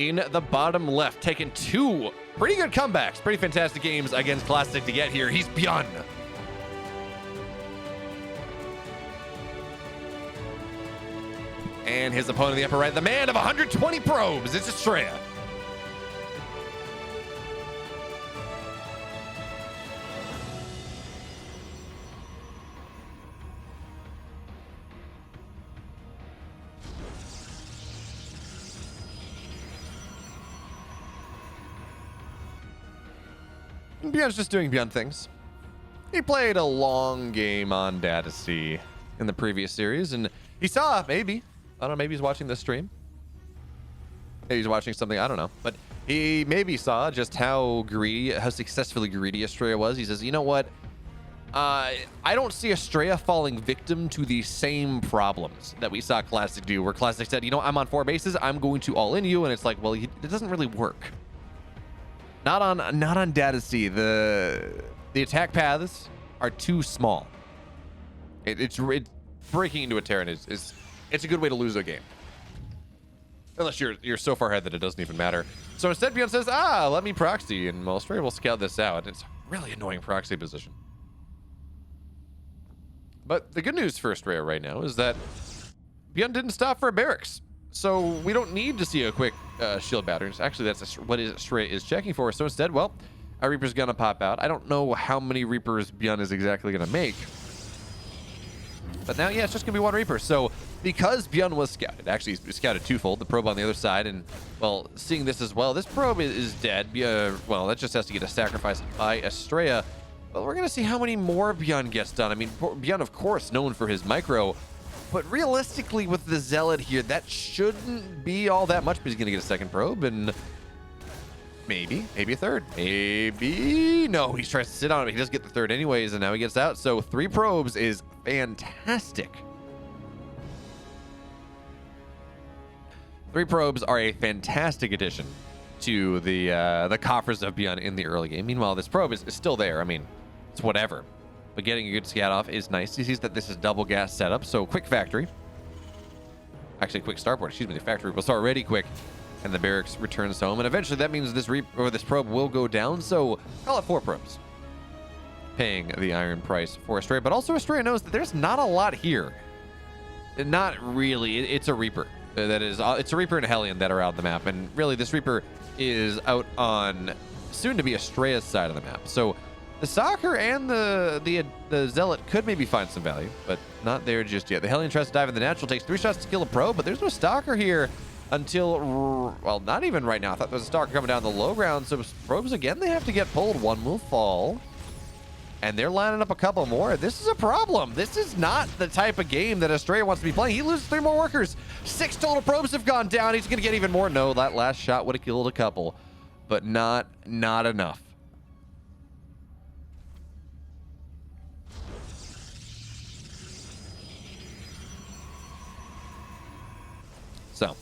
in the bottom left, taking 2 pretty good comebacks, pretty fantastic games against Classic to get here. He's Byun. And his opponent in the upper right, the man of 120 probes, it's Astrea. Byun's just doing Byun things. He played a long game on Data C in the previous series, and he saw, maybe, I don't know, maybe he's watching this stream. Maybe he's watching something, I don't know. But he maybe saw just how successfully greedy Astrea was. He says, you know what? I don't see Astrea falling victim to the same problems that we saw Classic do, where Classic said, you know, I'm on 4 bases, I'm going to all in you, and it's like, well, it doesn't really work. Not on Data C. The attack paths are too small. It's breaking into a Terran is it's a good way to lose a game. Unless you're so far ahead that it doesn't even matter. So instead, Byun says, let me proxy, and Astrea will scout this out. It's a really annoying proxy position. But the good news for Astrea right now is that Byun didn't stop for a barracks. So we don't need to see a quick shield patterns. Actually, that's what Astrea is checking for. So instead, well, a Reaper's gonna pop out. I don't know how many Reapers Byun is exactly gonna make. But now, yeah, it's just gonna be 1 Reaper. So because Byun was scouted, actually he's scouted twofold, the probe on the other side, and well, seeing this as well, this probe is dead. Well, that just has to get a sacrifice by Astrea. Well, we're gonna see how many more Byun gets done. I mean, Byun, of course, known for his micro, but realistically with the Zealot here, that shouldn't be all that much, but he's gonna get a 2nd probe, and maybe a 3rd. Maybe, no, he tries to sit on it, but he does get the 3rd anyways, and now he gets out. So 3 probes is fantastic. 3 probes are a fantastic addition to the coffers of Byun in the early game. Meanwhile, this probe is still there. I mean, it's whatever. But getting a good scout off is nice. He sees that this is double gas setup, so quick factory. Actually, quick starport. Excuse me, the factory was already quick, and the barracks returns home. And eventually, that means this probe will go down. So call it 4 probes, paying the iron price for Astrea. But also, Astrea knows that there's not a lot here. Not really. It's a Reaper. It's a Reaper and a Hellion that are out on the map, and really, this Reaper is out on soon to be Astrea's side of the map. So the Stalker and the Zealot could maybe find some value, but not there just yet. The Hellion tries to dive in the natural, takes 3 shots to kill a probe, but there's no Stalker here until, well, not even right now. I thought there was a Stalker coming down the low ground, so probes again, they have to get pulled. 1 will fall, and they're lining up a couple more. This is a problem. This is not the type of game that Astrea wants to be playing. He loses 3 more workers. 6 total probes have gone down. He's gonna get even more. No, that last shot would have killed a couple, but not enough. So,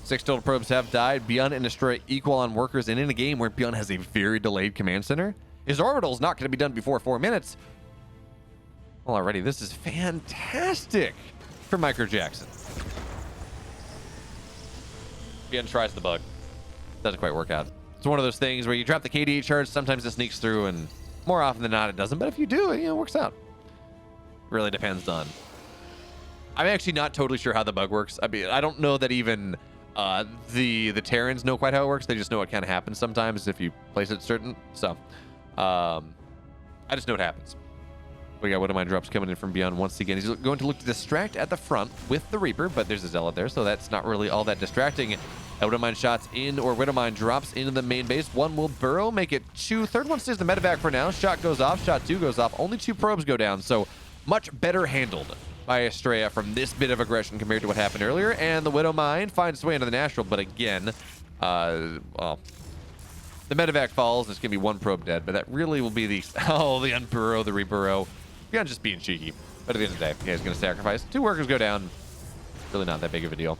6 total probes have died. Byun and Astrea equal on workers, and in a game where Byun has a very delayed command center, his orbital is not going to be done before 4 minutes. Well, already, this is fantastic for Micro Jackson. Byun tries the bug. Doesn't quite work out. It's one of those things where you drop the KDA charge, sometimes it sneaks through, and more often than not, it doesn't. But if you do, it works out. Really depends on. I'm actually not totally sure how the bug works. I mean, I don't know that even the Terrans know quite how it works. They just know it kind of happens sometimes if you place it certain. So, I just know it happens. We got one of my drops coming in from Byun once again. He's going to look to distract at the front with the Reaper, but there's a Zealot there, so that's not really all that distracting. Widowmine shots in, or Widowmine drops into the main base. 1 will burrow, make it 2. 3rd one stays the medevac for now. Shot goes off, shot 2 goes off. Only 2 probes go down, so much better handled by Astrea from this bit of aggression compared to what happened earlier. And the Widowmine finds its way into the natural, but again, well, the medevac falls. It's going to be 1 probe dead, but that really will be the unburrow, the reburrow. Byun just being cheeky. But at the end of the day, yeah, he's going to sacrifice. 2 workers go down. Really not that big of a deal.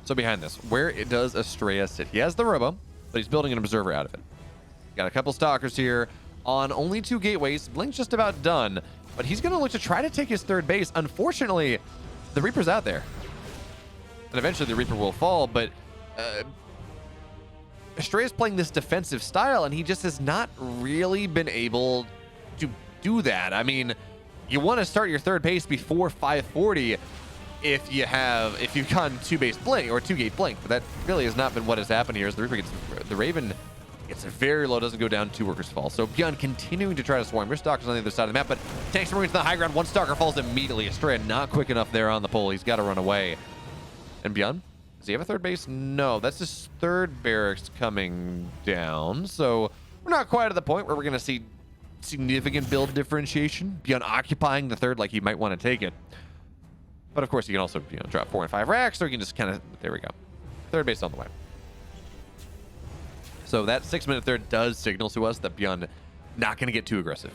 So behind this, where does Astrea sit? He has the Robo, but he's building an Observer out of it. Got a couple Stalkers here on only 2 gateways. Blink's just about done. but he's going to look to try to take his third base. Unfortunately, the Reaper's out there. And eventually the Reaper will fall, but Astrea's playing this defensive style, and he just has not really been able to do that. I mean, you want to start your third base before 540 if you've gone 2-base blink or 2-gate blink, but that really has not been what has happened here as the Reaper gets, the Raven gets very low, doesn't go down, 2 workers fall. So Byun continuing to try to swarm. Your Stalker's on the other side of the map, but tanks Marines to the high ground. 1 Stalker falls immediately. Astrea not quick enough there on the pole. He's got to run away. And Byun, does he have a third base? No, that's his third barracks coming down. So we're not quite at the point where we're going to see significant build differentiation. Byun occupying the third like he might want to take it. But of course, you can also drop 4 and 5 racks, or you can just kind of, there we go. Third base on the way. So that 6-minute third does signal to us that Byun not going to get too aggressive.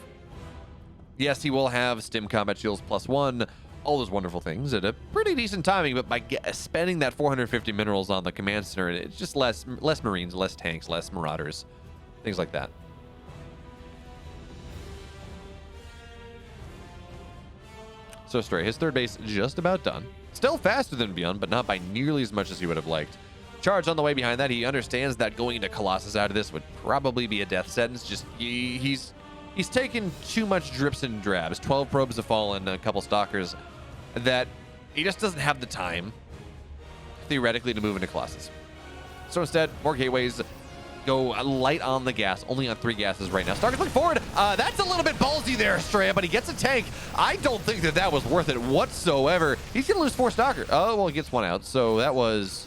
Yes, he will have stim combat shields +1, all those wonderful things at a pretty decent timing, but by spending that 450 minerals on the command center, it's just less Marines, less tanks, less Marauders, things like that. So Astrea, his third base just about done. Still faster than Byun, but not by nearly as much as he would have liked. Charge on the way behind that. He understands that going into Colossus out of this would probably be a death sentence. Just he's taken too much drips and drabs. 12 probes have fallen, a couple stalkers, that he just doesn't have the time, theoretically, to move into Colossus. So instead, more gateways, go light on the gas, only on 3 gases right now. Stalker's looking forward. That's a little bit ballsy there, Astrea, but he gets a tank. I don't think that was worth it whatsoever. He's going to lose 4 stalkers. Oh, well, he gets 1 out, so that was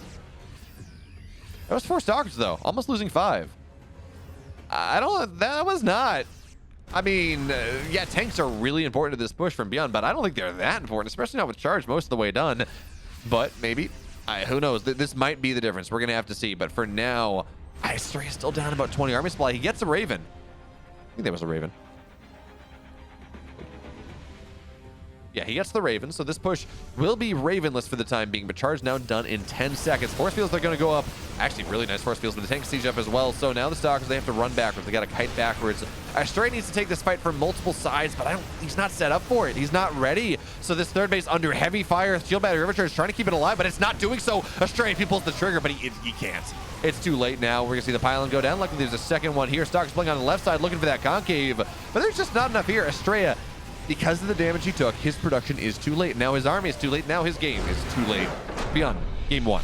4 stalkers, though. Almost losing 5. That was not. I mean, yeah, tanks are really important to this push from Byun, but I don't think they're that important, especially not with charge most of the way done. But maybe, who knows? This might be the difference. We're going to have to see. But for now, Astrea is still down about 20 army supply. He gets a Raven. I think that was a Raven. Yeah, he gets the Raven, so this push will be Ravenless for the time being, but charge now done in 10 seconds. Force fields are going to go up. Actually, really nice force fields, but the tank siege up as well. So now the Stalkers, they have to run backwards. They got to kite backwards. Astrea needs to take this fight from multiple sides, but he's not set up for it. He's not ready. So this third base under heavy fire. Shield Battery River Charge trying to keep it alive, but it's not doing so. Astrea, he pulls the trigger, but he can't. It's too late now. We're going to see the pylon go down. Luckily, there's a second one here. Stalkers playing on the left side, looking for that concave, but there's just not enough here. Astrea, because of the damage he took, his production is too late. Now his army is too late. Now his game is too late. Byun, game 1.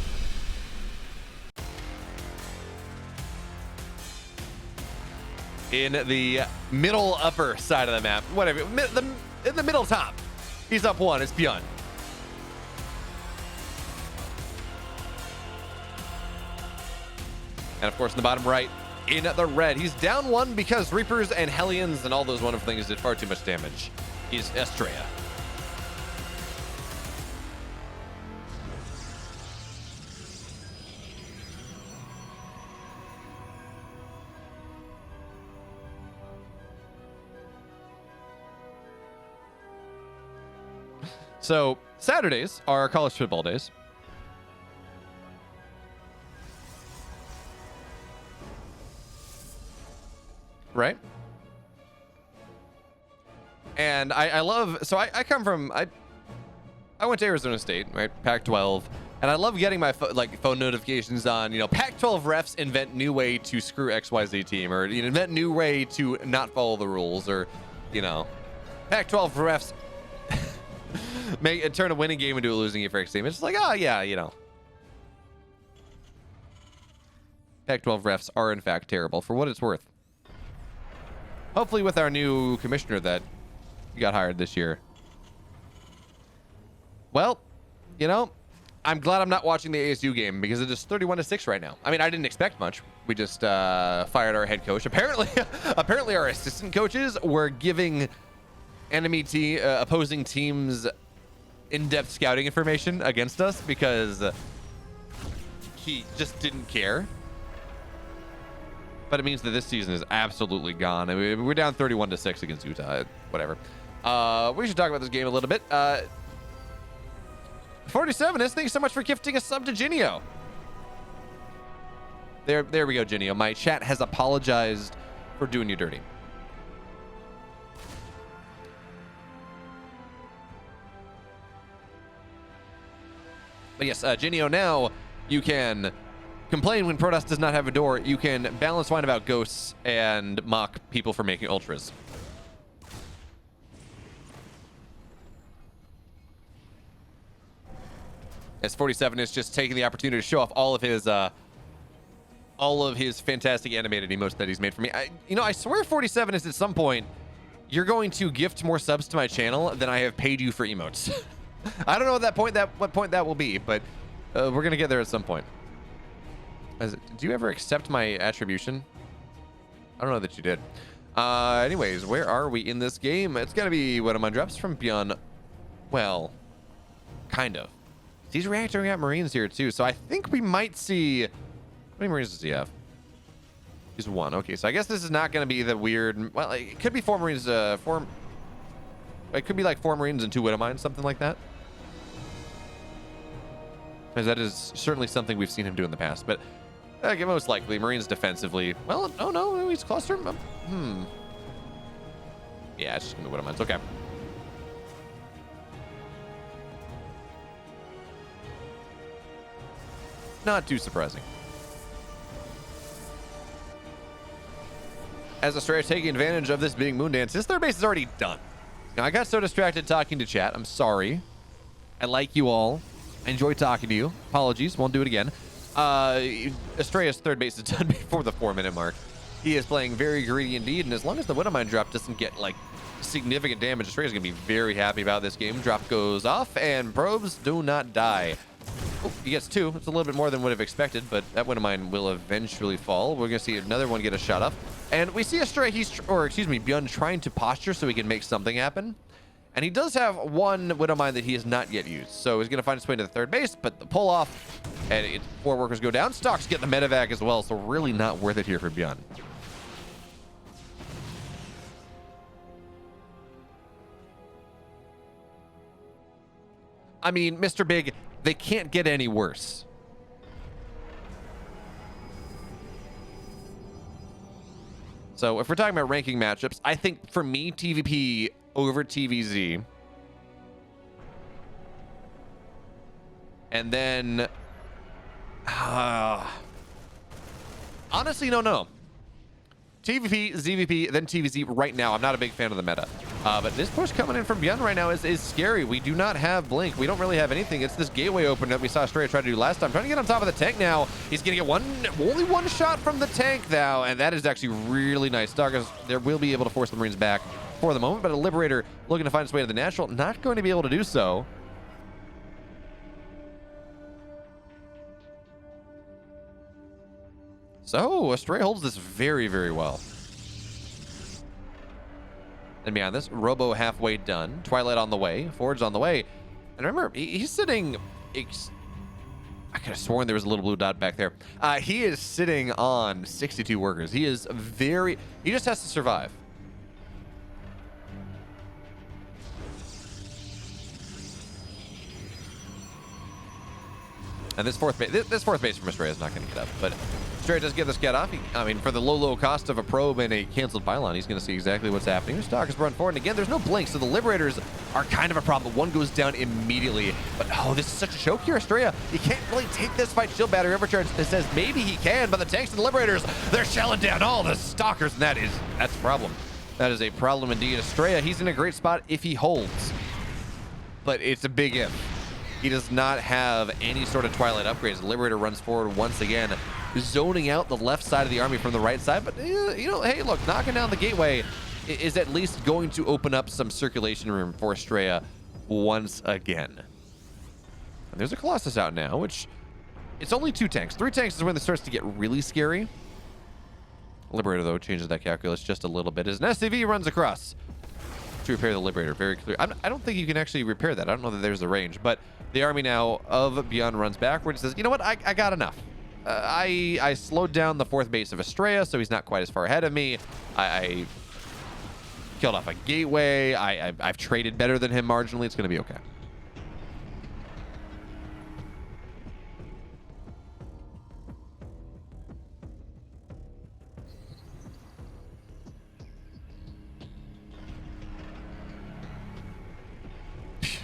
In the middle upper side of the map, whatever, in the middle top, he's up 1. It's Byun. And of course, in the bottom right, in the red, he's down 1 because Reapers and Hellions and all those wonderful things did far too much damage. He's Astrea. So Saturdays are college football days. Right? And I love, so I come from, I went to Arizona State, right? Pac-12, and I love getting my phone notifications on, Pac-12 refs invent new way to screw XYZ team, or invent new way to not follow the rules, or Pac-12 refs turn a winning game into a losing game for X team. It's like, oh yeah, Pac-12 refs are in fact terrible for what it's worth. Hopefully with our new commissioner that got hired this year. Well, I'm glad I'm not watching the ASU game because it is 31-6 right now. I mean, I didn't expect much. We just fired our head coach. Apparently our assistant coaches were giving opposing teams in-depth scouting information against us because he just didn't care. But it means that this season is absolutely gone. I mean, we're down 31-6 against Utah. Whatever. We should talk about this game a little bit. 47is, thank you so much for gifting a sub to Ginio. There we go, Ginio. My chat has apologized for doing you dirty. But yes, Genio, now you can complain when Protoss does not have a door. You can balance wine about ghosts and mock people for making ultras. As 47 is just taking the opportunity to show off all of his fantastic animated emotes that he's made for me. I swear 47 is at some point you're going to gift more subs to my channel than I have paid you for emotes. I don't know what point that will be, but we're gonna get there at some point. Did you ever accept my attribution? I don't know that you did. Anyways, where are we in this game? It's gonna be one of my drops from Byun. Well, kind of. He's reactoring at Marines here too, so I think we might see. How many Marines does he have? He's 1. Okay, so I guess this is not going to be the weird. Well, it could be 4 Marines. It could be like 4 Marines and 2 Widow Mines, something like that. Because that is certainly something we've seen him do in the past. But most likely, Marines defensively. Well, oh no, he's cluster. Yeah, it's just going to be Widow Mines. Okay. Not too surprising. As Astrea taking advantage of this being Moondance, his third base is already done. Now, I got so distracted talking to chat. I'm sorry. I like you all. I enjoy talking to you. Apologies. Won't do it again. Astrea's third base is done before the 4-minute mark. He is playing very greedy indeed, and as long as the Widowmine drop doesn't get, like, significant damage, Astrea's going to be very happy about this game. Drop goes off, and probes do not die. Oh, he gets 2. It's a little bit more than would have expected, but that Widowmine will eventually fall. We're going to see another one get a shot up. And we see Astrea, Byun trying to posture so he can make something happen. And he does have 1 Widowmine that he has not yet used. So he's going to find his way to the third base, but the pull off, and 4 workers go down. Stocks get the medevac as well, so really not worth it here for Byun. I mean, Mr. Big, they can't get any worse. So if we're talking about ranking matchups, I think for me, TVP over TVZ. And then... honestly, no. TVP, ZVP, then TVZ right now. I'm not a big fan of the meta. But this push coming in from Byun right now is scary. We do not have Blink. We don't really have anything. It's this gateway open that we saw Astrea try to do last time. Trying to get on top of the tank now. He's going to get only one shot from the tank now. And that is actually really nice. Doggers, there will be able to force the Marines back for the moment. But a Liberator looking to find its way to the natural. Not going to be able to do so. So, Astrea holds this very, very well. And beyond this, Robo halfway done. Twilight on the way. Forge on the way. And remember, he's sitting... I could have sworn there was a little blue dot back there. He is sitting on 62 workers. He is very... He just has to survive. And this fourth base from Astrea is not going to get up, but Astrea does get this get off. I mean, for the low cost of a probe and a canceled pylon, he's going to see exactly what's happening. Stock is run forward, and again, there's no blink, so the Liberators are kind of a problem. One goes down immediately, but oh, this is such a choke here, Astrea. He can't really take this fight. Shield battery overcharge. It says maybe he can, but the tanks and the Liberators, they're shelling down all the Stalkers, and that's a problem. That is a problem indeed. Astrea, he's in a great spot if he holds, but it's a big if. He does not have any sort of Twilight upgrades. The Liberator runs forward once again, zoning out the left side of the army from the right side. But, hey, look, knocking down the gateway is at least going to open up some circulation room for Astrea once again. And there's a Colossus out now, which it's only 2 tanks. 3 tanks is when it starts to get really scary. Liberator, though, changes that calculus just a little bit as an SCV runs across to repair the Liberator. Very clear. I don't think you can actually repair that. I don't know that there's the range, but the army now of Byun runs backward and says, you know what, I got enough. I slowed down the 4th base of Astrea, so he's not quite as far ahead of me. I killed off a gateway. I've traded better than him marginally. It's going to be okay.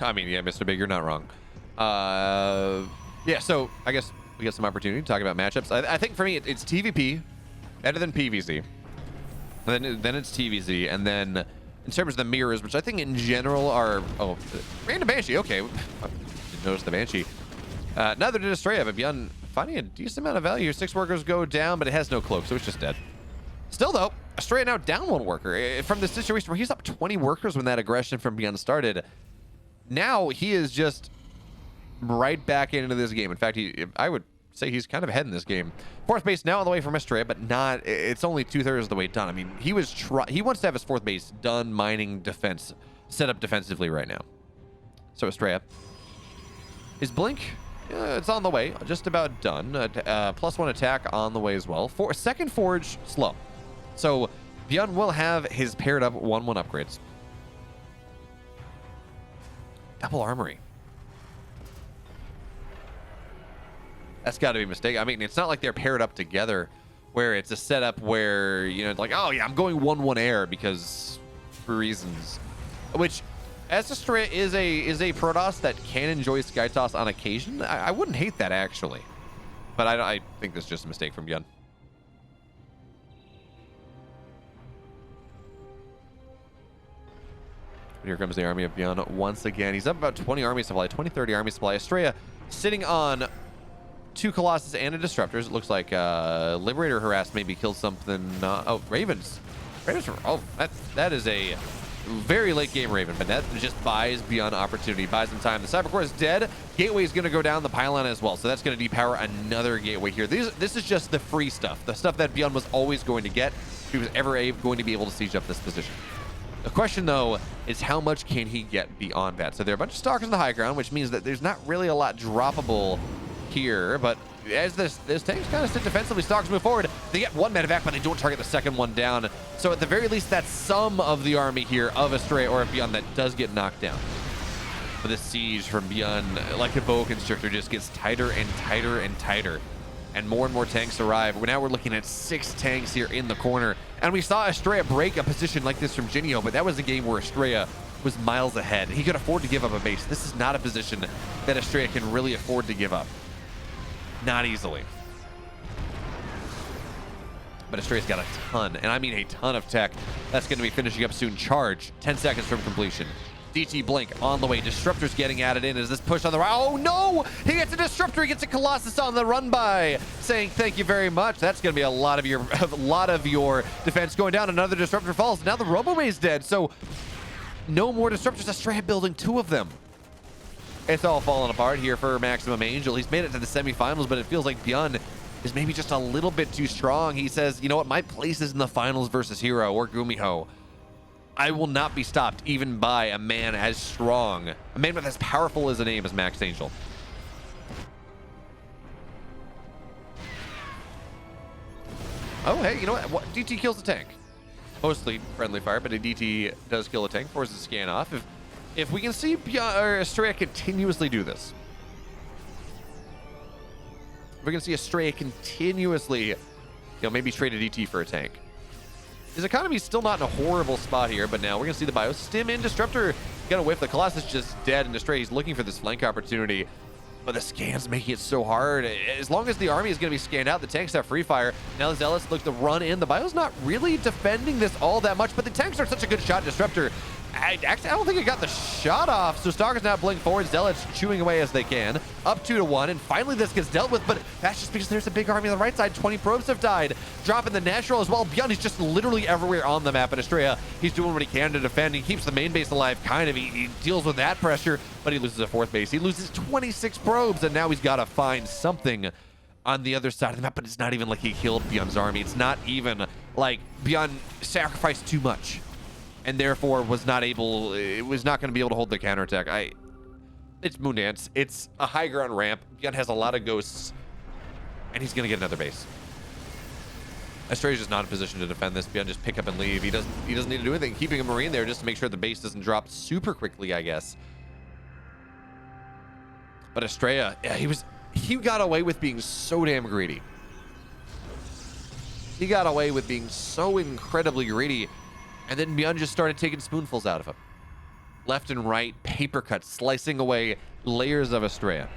I mean, yeah, Mr. Big, you're not wrong. Yeah, so I guess we get some opportunity to talk about matchups. I think for me, it's TVP, better than PVZ. Then it's TVZ, and then in terms of the mirrors, which I think in general are... Oh, random Banshee, okay. Didn't notice the Banshee. Neither did Astrea, but Byun finding a decent amount of value. 6 workers go down, but it has no cloak, so it's just dead. Still, though, Astrea now down 1 worker. From the situation where he's up 20 workers when that aggression from Byun started, now he is just right back into this game. In fact, I would say he's kind of ahead in this game. 4th base now on the way from Astrea, but not. It's only 2/3 of the way done. I mean, he wants to have his 4th base done mining defense, set up defensively right now. So Astrea, his blink, it's on the way, just about done. +1 attack on the way as well. Second forge slow. So Byun will have his paired up 1/1 upgrades. Double armory. That's got to be a mistake. I mean, it's not like they're paired up together where it's a setup where, you know, like, oh yeah, I'm going 1/1 air because for reasons. Which, as Astrea is a Protoss that can enjoy Sky Toss on occasion, I wouldn't hate that actually. But I think this is just a mistake from Byun. Here comes the army of Byun once again. He's up about 20 army supply, 20-30 army supply. Astrea sitting on 2 Colossus and a Disruptors. It looks like Liberator harassed, maybe killed something. Oh, Ravens. Oh, that is a very late game Raven, but that just buys Byun opportunity, buys him time. The Cybercore is dead. Gateway is going to go down the pylon as well, so that's going to depower another gateway here. This is just the free stuff, the stuff that Byun was always going to get if he was ever going to be able to siege up this position. The question, though, is how much can he get beyond that? So there are a bunch of stalkers on the high ground, which means that there's not really a lot droppable here, but as this tank's kind of sit defensively, stalkers move forward. They get 1 medevac, but they don't target the second one down. So at the very least, that's some of the army here of Astrea or Byun that does get knocked down. But the siege from Byun, like a bow constrictor, just gets tighter and tighter and tighter. And more tanks arrive. Now we're looking at 6 tanks here in the corner. And we saw Astrea break a position like this from Jinio, but that was a game where Astrea was miles ahead. He could afford to give up a base. This is not a position that Astrea can really afford to give up. Not easily. But Astrea's got a ton, and I mean a ton of tech. That's going to be finishing up soon. Charge, 10 seconds from completion. DT Blink on the way. Disruptor's getting added in as this push on the right. Oh no! He gets a Disruptor. He gets a Colossus on the run by, saying thank you very much. That's going to be a lot of your defense going down. Another Disruptor falls. Now the Robo-Way's dead. So no more Disruptors. Astrea building 2 of them. It's all falling apart here for Maximum Angel. He's made it to the semifinals, but it feels like Byun is maybe just a little bit too strong. He says, you know what? My place is in the finals versus Hero or Gumiho. I will not be stopped even by a man as strong, a man with as powerful as a name as Max Angel. Oh, hey, you know what? DT kills the tank. Mostly friendly fire, but a DT does kill a tank, forces the scan off. If we can see Astrea continuously do this, if we can see Astrea continuously, maybe trade a DT for a tank. His economy's still not in a horrible spot here, but now we're going to see the bio stim in. Disruptor gonna whiff. The Colossus just dead, and Astrea, he's looking for this flank opportunity. But the scan's making it so hard. As long as the army is going to be scanned out, the tanks have free fire. Now the Zealots look to run in. The bio's not really defending this all that much, but the tanks are such a good shot. Disruptor, I don't think it got the shot off. So Stalkers now blink forward. Zealots chewing away as they can. Up 2-1, and finally this gets dealt with, but that's just because there's a big army on the right side. 20 probes have died. Dropping the natural as well. Byun, he's just literally everywhere on the map. And Astrea, he's doing what he can to defend. He keeps the main base alive, kind of. He deals with that pressure, but he loses a 4th base. He loses 26 probes, and now he's got to find something on the other side of the map, but it's not even like he killed Byun's army. It's not even like Byun sacrificed too much and therefore was not going to be able to hold the counterattack. It's Moondance. It's a high ground ramp. Byun has a lot of ghosts, and he's going to get another base. Astrea's just not in position to defend this. Byun just pick up and leave. He doesn't need to do anything. Keeping a Marine there just to make sure the base doesn't drop super quickly, I guess. But Astrea, yeah, he got away with being so damn greedy. He got away with being so incredibly greedy, and then Byun just started taking spoonfuls out of him. Left and right, paper cuts, slicing away layers of Astrea.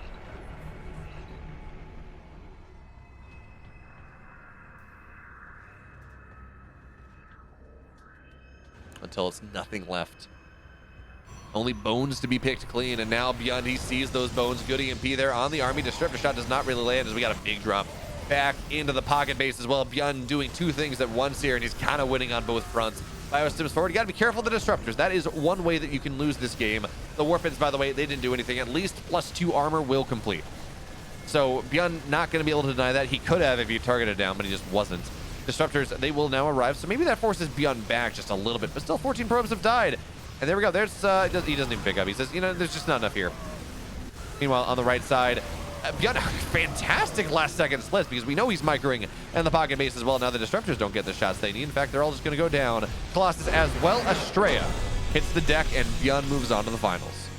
until it's nothing left. Only bones to be picked clean, and now Byun, he sees those bones. Good EMP there on the army. Disruptor shot does not really land as we got a big drop back into the pocket base as well. Byun doing two things at once here, and he's kind of winning on both fronts. Biostims forward. You got to be careful of the disruptors. That is one way that you can lose this game. The warpins, by the way, they didn't do anything. At least +2 armor will complete. So Byun not going to be able to deny that. He could have if he targeted down, but he just wasn't. Disruptors, they will now arrive, so maybe that forces Byun back just a little bit, but still 14 probes have died. And there we go. There's he doesn't even pick up. He says, you know, there's just not enough here. Meanwhile, on the right side, Byun, fantastic last second splits because we know he's microing in the pocket base as well. Now the disruptors don't get the shots they need. In fact, they're all just going to go down. Colossus as well. Astrea hits the deck, and Byun moves on to the finals.